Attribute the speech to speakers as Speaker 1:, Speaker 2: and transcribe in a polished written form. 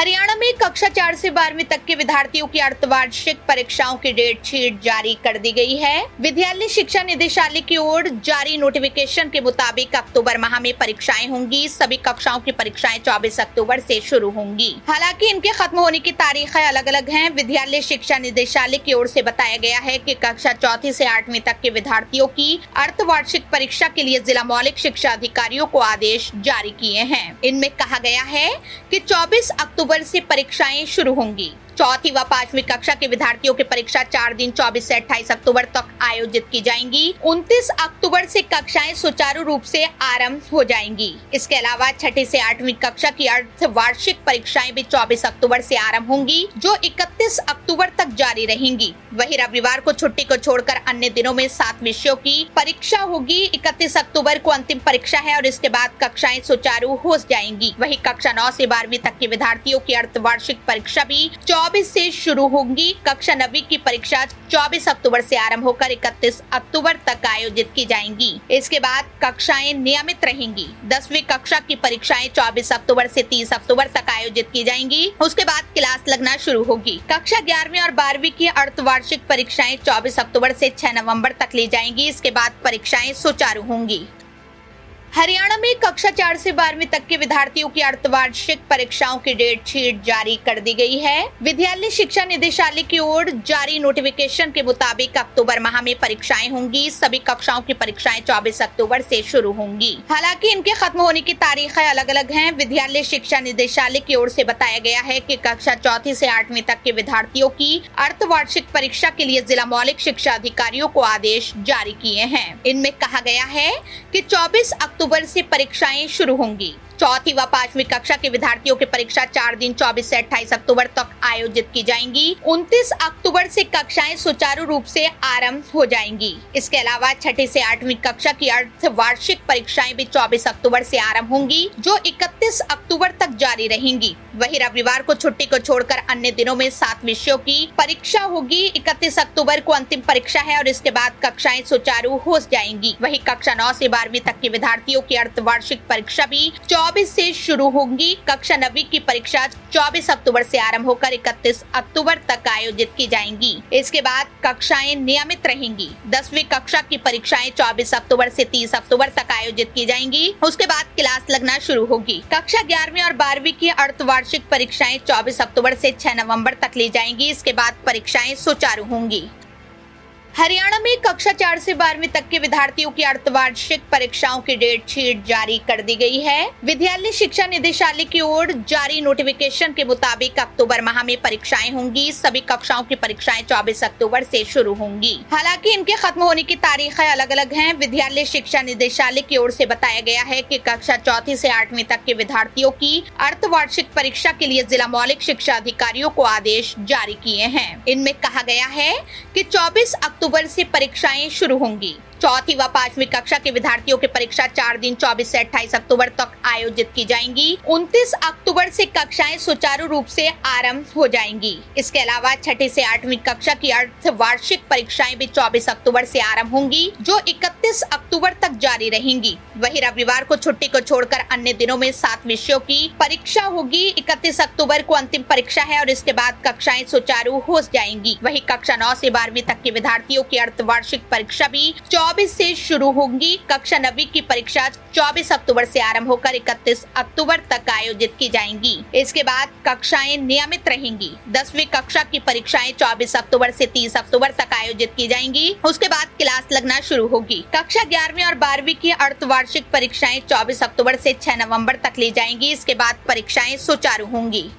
Speaker 1: हरियाणा में कक्षा 4 से 12वीं तक के विद्यार्थियों की अर्धवार्षिक परीक्षाओं की डेट शीट जारी कर दी गई है। विद्यालय शिक्षा निदेशालय की ओर जारी नोटिफिकेशन के मुताबिक अक्टूबर माह में परीक्षाएं होंगी। सभी कक्षाओं की परीक्षाएं 24 अक्टूबर से शुरू होंगी। हालांकि इनके खत्म होने की तारीखें अलग अलग हैं। विद्यालय शिक्षा निदेशालय की ओर से बताया गया है कि कक्षा 4 से 8वीं तक के विद्यार्थियों की अर्धवार्षिक परीक्षा के लिए जिला मौलिक शिक्षा अधिकारियों को आदेश जारी किए हैं। इनमें कहा गया है कि 24 अक्टूबर से परीक्षाएं शुरू होंगी। चौथी व 5वीं कक्षा के विद्यार्थियों की परीक्षा 4 दिन 24 से 28 अक्टूबर तक आयोजित की जाएंगी। 29 अक्टूबर से कक्षाएं सुचारू रूप से आरंभ हो जाएंगी। इसके अलावा 6ठी से 8वीं कक्षा की अर्धवार्षिक परीक्षाएं भी 24 अक्टूबर से आरंभ होंगी, जो 31 अक्टूबर तक जारी रहेंगी। वहीं रविवार को छुट्टी को छोड़कर अन्य दिनों में 7 विषयों की परीक्षा होगी। 31 अक्टूबर को अंतिम परीक्षा है और इसके बाद कक्षाएं सुचारू हो जाएंगी। वहीं कक्षा 9 से 12वीं तक के विद्यार्थियों की अर्धवार्षिक परीक्षा भी 24 से शुरू होंगी। कक्षा 9वीं की परीक्षा 24 अक्टूबर से आरंभ होकर 31 अक्टूबर तक आयोजित की जाएंगी। इसके बाद कक्षाएं नियमित रहेंगी। 10वीं कक्षा की परीक्षाएं 24 अक्टूबर से 30 अक्टूबर तक आयोजित की जाएंगी। उसके बाद क्लास लगना शुरू होगी। कक्षा 11वीं और 12वीं की अर्धवार्षिक परीक्षाएं 24 अक्टूबर से 6 नवंबर तक ली जाएंगी। इसके बाद परीक्षाएं सुचारू होंगी। हरियाणा में कक्षा 4 से 12वीं तक के विद्यार्थियों की अर्धवार्षिक परीक्षाओं की डेट शीट जारी कर दी गई है। विद्यालय शिक्षा निदेशालय की ओर जारी नोटिफिकेशन के मुताबिक अक्टूबर माह में परीक्षाएं होंगी। सभी कक्षाओं की परीक्षाएं 24 अक्टूबर से शुरू होंगी। हालांकि इनके खत्म होने की तारीखें अलग अलग हैं। विद्यालय शिक्षा निदेशालय की ओर से बताया गया है कि कक्षा 4 से 8वीं तक के विद्यार्थियों की अर्धवार्षिक परीक्षा के लिए जिला मौलिक शिक्षा अधिकारियों को आदेश जारी किए हैं। इनमें कहा गया है कि 24 अक्टूबर से परीक्षाएं शुरू होंगी। चौथी व 5वीं कक्षा के विद्यार्थियों की परीक्षा 4 दिन 24 से 28 अक्टूबर तक आयोजित की जाएंगी। 29 अक्टूबर से कक्षाएं सुचारू रूप से आरंभ हो जाएंगी। इसके अलावा 6ठी से 8वीं कक्षा की अर्धवार्षिक परीक्षाएं भी 24 अक्टूबर से आरंभ होंगी, जो 31 अक्टूबर तक जारी रहेंगी। वहीं रविवार को छुट्टी को छोड़कर अन्य दिनों में 7 विषयों की परीक्षा होगी। 31 अक्टूबर को अंतिम परीक्षा है और इसके बाद कक्षाएं सुचारू हो जाएंगी। वहीं कक्षा 9 से 12वीं तक के विद्यार्थियों की अर्धवार्षिक परीक्षा भी 24 से शुरू होंगी। कक्षा 9वीं की परीक्षा 24 अक्टूबर से आरंभ होकर 31 अक्टूबर तक आयोजित की जाएंगी। इसके बाद कक्षाएं नियमित रहेंगी। 10वीं कक्षा की परीक्षाएं 24 अक्टूबर से 30 अक्टूबर तक आयोजित की जाएंगी। उसके बाद क्लास लगना शुरू होगी। कक्षा 11वीं और 12वीं की अर्धवार्षिक परीक्षाएं 24 अक्टूबर से 6 नवंबर तक ली जाएंगी। इसके बाद परीक्षाएं सुचारू होंगी। हरियाणा में कक्षा 4 से 12वीं तक के विद्यार्थियों की अर्धवार्षिक परीक्षाओं की डेट शीट जारी कर दी गई है। विद्यालय शिक्षा निदेशालय की ओर जारी नोटिफिकेशन के मुताबिक अक्टूबर माह में परीक्षाएं होंगी। सभी कक्षाओं की परीक्षाएं 24 अक्टूबर से शुरू होंगी। हालांकि इनके खत्म होने की तारीखें अलग अलग हैं। विद्यालय शिक्षा निदेशालय की ओर से बताया गया है कि कक्षा 4 से 8वीं तक के विद्यार्थियों की अर्धवार्षिक परीक्षा के लिए जिला मौलिक शिक्षा अधिकारियों को आदेश जारी किए हैं। इनमें कहा गया है कि 24 अक्टूबर से परीक्षाएं शुरू होंगी। चौथी व 5वीं कक्षा के विद्यार्थियों की परीक्षा 4 दिन 24 से 28 अक्टूबर तक आयोजित की जाएंगी। 29 अक्टूबर से कक्षाएं सुचारू रूप से आरंभ हो जाएंगी। इसके अलावा 6ठी से 8वीं कक्षा की अर्धवार्षिक परीक्षाएं भी 24 अक्टूबर से आरंभ होंगी, जो 31 अक्टूबर तक जारी रहेंगी। वहीं रविवार को छुट्टी को छोड़कर अन्य दिनों में 7 विषयों की परीक्षा होगी। 31 अक्टूबर को अंतिम परीक्षा है और इसके बाद कक्षाएं सुचारू हो जाएंगी। वहीं कक्षा 9 से 12वीं तक के विद्यार्थियों की अर्धवार्षिक परीक्षा भी 24 से शुरू होंगी। कक्षा 9वीं की परीक्षा 24 अक्टूबर से आरंभ होकर 31 अक्टूबर तक आयोजित की जाएंगी। इसके बाद कक्षाएं नियमित रहेंगी। 10वीं कक्षा की परीक्षाएं 24 अक्टूबर से 30 अक्टूबर तक आयोजित की जाएंगी। उसके बाद क्लास लगना शुरू होगी। कक्षा 11वीं और 12वीं की अर्धवार्षिक परीक्षाएं 24 अक्टूबर से 6 नवंबर तक ली जाएंगी। इसके बाद परीक्षाएं सुचारू होंगी।